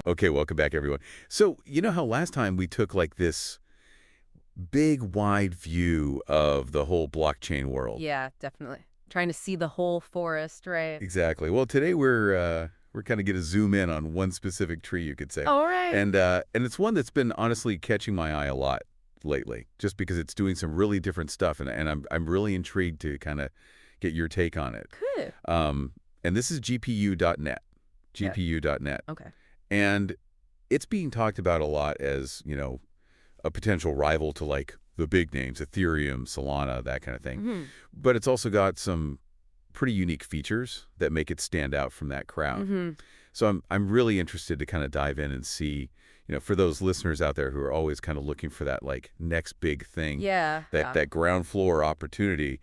Okay, welcome back, everyone. So, you know how last time we took like this big, wide view of the whole blockchain world? Yeah, definitely. Trying to see the whole forest, right? Exactly. Well, today we're kind of going to zoom in on one specific tree, you could say. All right. And it's one that's been honestly catching my eye a lot lately, just because it's doing some really different stuff, and I'm really intrigued to kind of get your take on it. Cool. And this is GPU.net. GPU.net. Okay. And it's being talked about a lot as, you know, a potential rival to like the big names, Ethereum, Solana, that kind of thing. Mm-hmm. But it's also got some pretty unique features that make it stand out from that crowd. Mm-hmm. So I'm really interested to kind of dive in and see, you know, for those listeners out there who are always kind of looking for that like next big thing, that ground floor opportunity,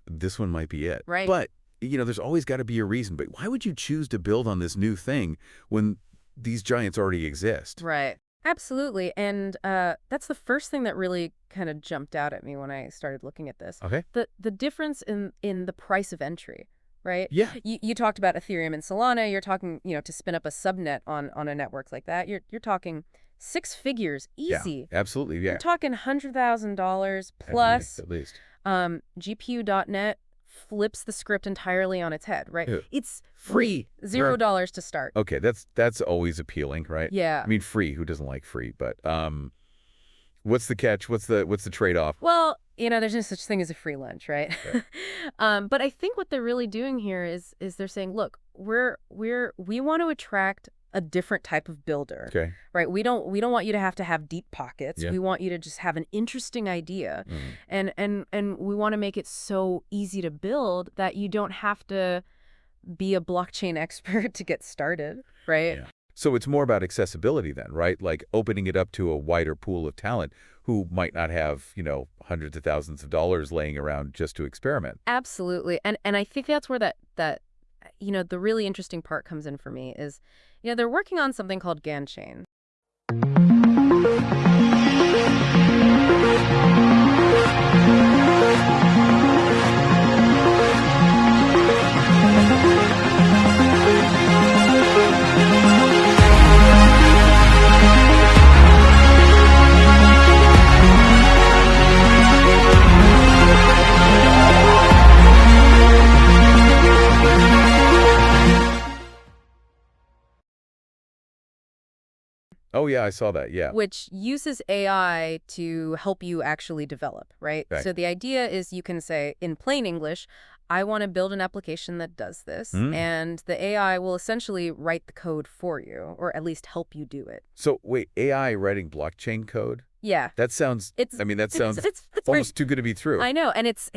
this one might be it. Right. But you know, there's always got to be a reason. But why would you choose to build on this new thing when these giants already exist? Right. Absolutely. And that's the first thing that really kind of jumped out at me when I started looking at this. Okay. The difference in the price of entry, right? Yeah. You talked about Ethereum and Solana. You're talking, you know, to spin up a subnet on a network like that, you're talking six figures, easy. Yeah, absolutely. Yeah. You're talking $100,000 plus. At least. GPU.net flips the script entirely on its head, right? Ew. It's Free. $0 to start. Okay, that's always appealing, right? Yeah. I mean, free. Who doesn't like free? But what's the catch? What's the trade-off? Well, you know, there's no such thing as a free lunch, right? Right. But I think what they're really doing here is they're saying, look, we want to attract a different type of builder. Okay. Right? We don't want you to have deep pockets. Yeah. We want you to just have an interesting idea. Mm. And we want to make it so easy to build that you don't have to be a blockchain expert to get started, right? Yeah. So it's more about accessibility then, right? Like opening it up to a wider pool of talent who might not have, you know, hundreds of thousands of dollars laying around just to experiment. Absolutely. And I think that's where that you know, the really interesting part comes in for me is, you know, they're working on something called GANchain. Oh, yeah, I saw that. Yeah. Which uses AI to help you actually develop, right? Right. So the idea is you can say, in plain English, I want to build an application that does this, and the AI will essentially write the code for you, or at least help you do it. So wait, AI writing blockchain code? Yeah. That sounds, It's almost too good to be true. I know, and it's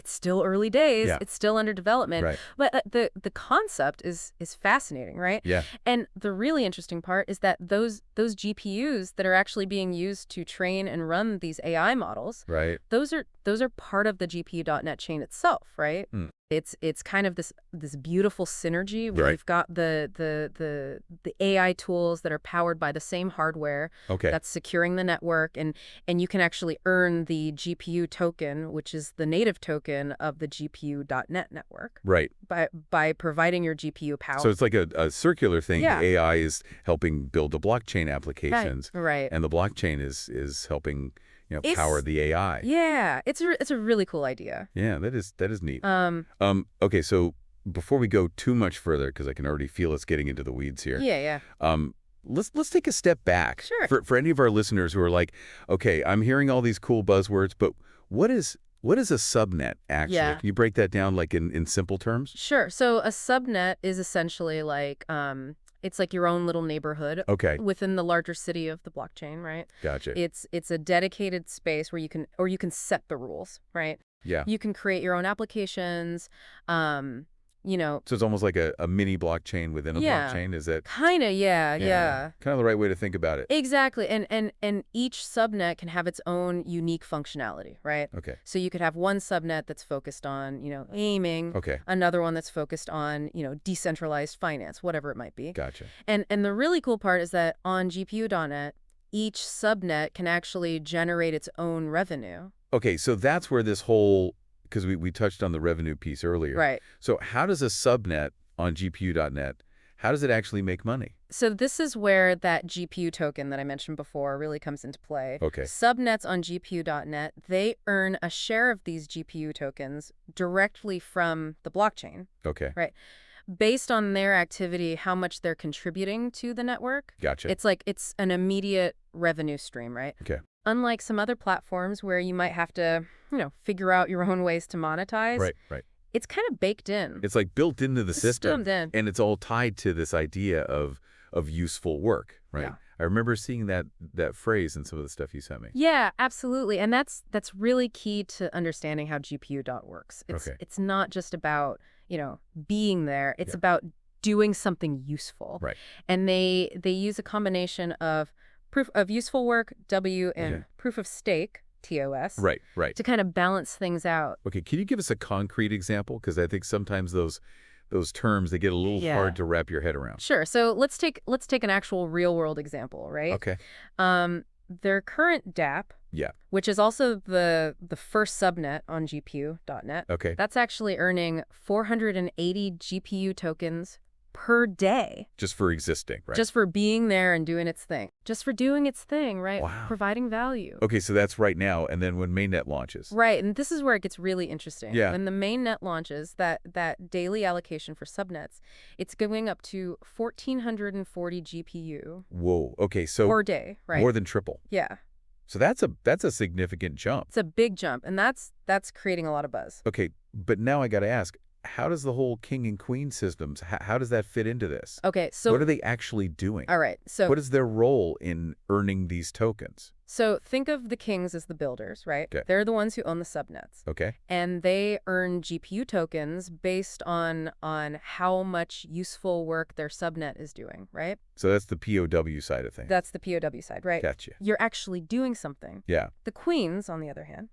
still early days. Yeah. It's still under development. Right. But the concept is fascinating, right? Yeah. And the really interesting part is that those GPUs that are actually being used to train and run these AI models, Right. those are part of the GPU.net chain itself, right? It's kind of this beautiful synergy where Right. you've got the AI tools that are powered by the same hardware Okay. that's securing the network, and you can actually earn the GPU token, which is the native token of the GPU.net network, Right. by providing your GPU power. So it's like a circular thing. Yeah. AI is helping build the blockchain applications, Right. and the blockchain is helping, you know, It's- power the AI. Yeah, it's a really cool idea. Yeah, that is neat. Okay, so before we go too much further, because I can already feel us getting into the weeds here. Yeah. Let's take a step back. Sure. For any of our listeners who are like, okay, I'm hearing all these cool buzzwords, but what is a subnet actually? Yeah. Can you break that down like in simple terms? Sure. So a subnet is essentially like it's like your own little neighborhood Okay. within the larger city of the blockchain, right? Gotcha. It's a dedicated space where you can set the rules, right? Yeah. You can create your own applications. You know, So it's almost like a mini blockchain within a blockchain. Is that kind of, yeah. kind of the right way to think about it? Exactly. And each subnet can have its own unique functionality, right? Okay. So you could have one subnet that's focused on, you know, aiming, Okay. another one that's focused on, you know, decentralized finance, whatever it might be. Gotcha. And the really cool part is that on GPU.net, each subnet can actually generate its own revenue. Okay, so that's where this whole, because we touched on the revenue piece earlier. Right. So how does a subnet on GPU.net, how does it actually make money? So this is where that GPU token that I mentioned before really comes into play. Okay. Subnets on GPU.net, they earn a share of these GPU tokens directly from the blockchain. Okay. Right. Based on their activity, how much they're contributing to the network. Gotcha. It's an immediate revenue stream, right? Okay. Unlike some other platforms where you might have to, figure out your own ways to monetize. Right. It's kind of baked in. It's like built into the system. Built in. And it's all tied to this idea of useful work, right? Yeah. I remember seeing that phrase in some of the stuff you sent me. Yeah, absolutely. And that's really key to understanding how GPU works. It's not just about, being there. It's about doing something useful. Right. And they use a combination of proof of useful work, W, and proof of stake, TOS. Right. To kind of balance things out. Okay, can you give us a concrete example? Because I think sometimes those terms, they get a little hard to wrap your head around. Sure. So let's take an actual real world example, right? Okay. Their current dApp, which is also the first subnet on GPU.net. Okay. That's actually earning 480 GPU tokens per day. Just for existing, right? Just for being there and doing its thing. Just for doing its thing, right? Wow. Providing value. Okay, so that's right now, and then when mainnet launches. Right, and this is where it gets really interesting. Yeah. When the mainnet launches, that daily allocation for subnets, it's going up to 1,440 GPU. Whoa, okay, so per day, right? More than triple. Yeah. So that's a significant jump. It's a big jump, and that's creating a lot of buzz. Okay, but now I got to ask, how does the whole king and queen systems, how does that fit into this? Okay, so what are they actually doing? All right, so what is their role in earning these tokens? So think of the kings as the builders, right? Okay. They're the ones who own the subnets. Okay. And they earn GPU tokens based on how much useful work their subnet is doing, right? So that's the POW side of things. That's the POW side, right? Gotcha. You're actually doing something. Yeah. The queens, on the other hand,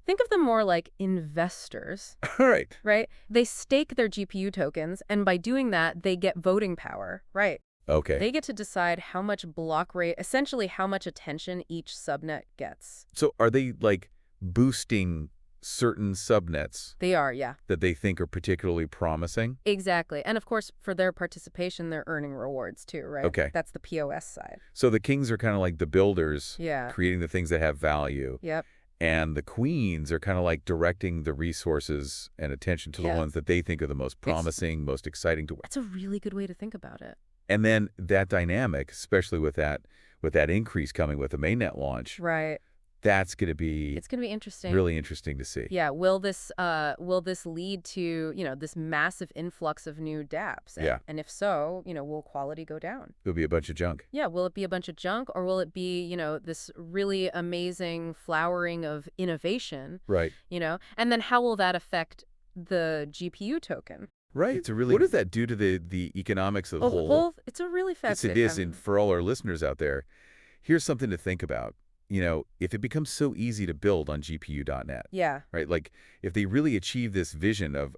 think of them more like investors. All right. Right? They stake their GPU tokens, and by doing that, they get voting power, right? Okay. They get to decide how much block rate, essentially how much attention each subnet gets. So are they like boosting certain subnets? They are, yeah. That they think are particularly promising? Exactly. And of course, for their participation, they're earning rewards too, right? Okay. That's the POS side. So the kings are kind of like the builders, Yeah. creating the things that have value. Yep. And the queens are kind of like directing the resources and attention to the ones that they think are the most promising, most exciting to work. That's a really good way to think about it. And then that dynamic, especially with that increase coming with the mainnet launch, right? It's going to be interesting. Really interesting to see. Yeah. Will this lead to, this massive influx of new dApps? Yeah. And if so, will quality go down? It'll be a bunch of junk. Yeah. Will it be a bunch of junk, or will it be, this really amazing flowering of innovation? Right. And then how will that affect the GPU token? Right. What does that do to the economics of the whole? It's a really fascinating. It is, and for all our listeners out there, here's something to think about. If it becomes so easy to build on GPU.net. Yeah. Right. Like if they really achieve this vision of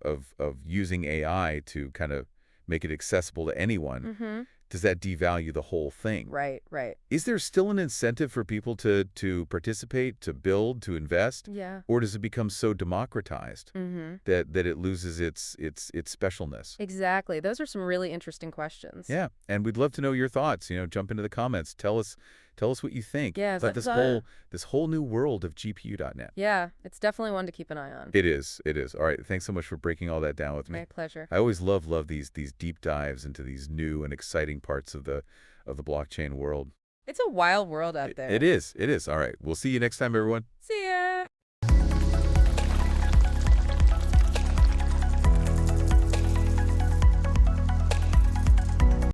using AI to kind of make it accessible to anyone, does that devalue the whole thing? Right. Is there still an incentive for people to participate, to build, to invest? Yeah. Or does it become so democratized that it loses its specialness? Exactly. Those are some really interesting questions. Yeah. And we'd love to know your thoughts. Jump into the comments. Tell us what you think about this whole new world of GPU.net. Yeah, it's definitely one to keep an eye on. It is. All right. Thanks so much for breaking all that down with me. My pleasure. I always love these deep dives into these new and exciting parts of the blockchain world. It's a wild world out there. It is. All right. We'll see you next time, everyone. See ya.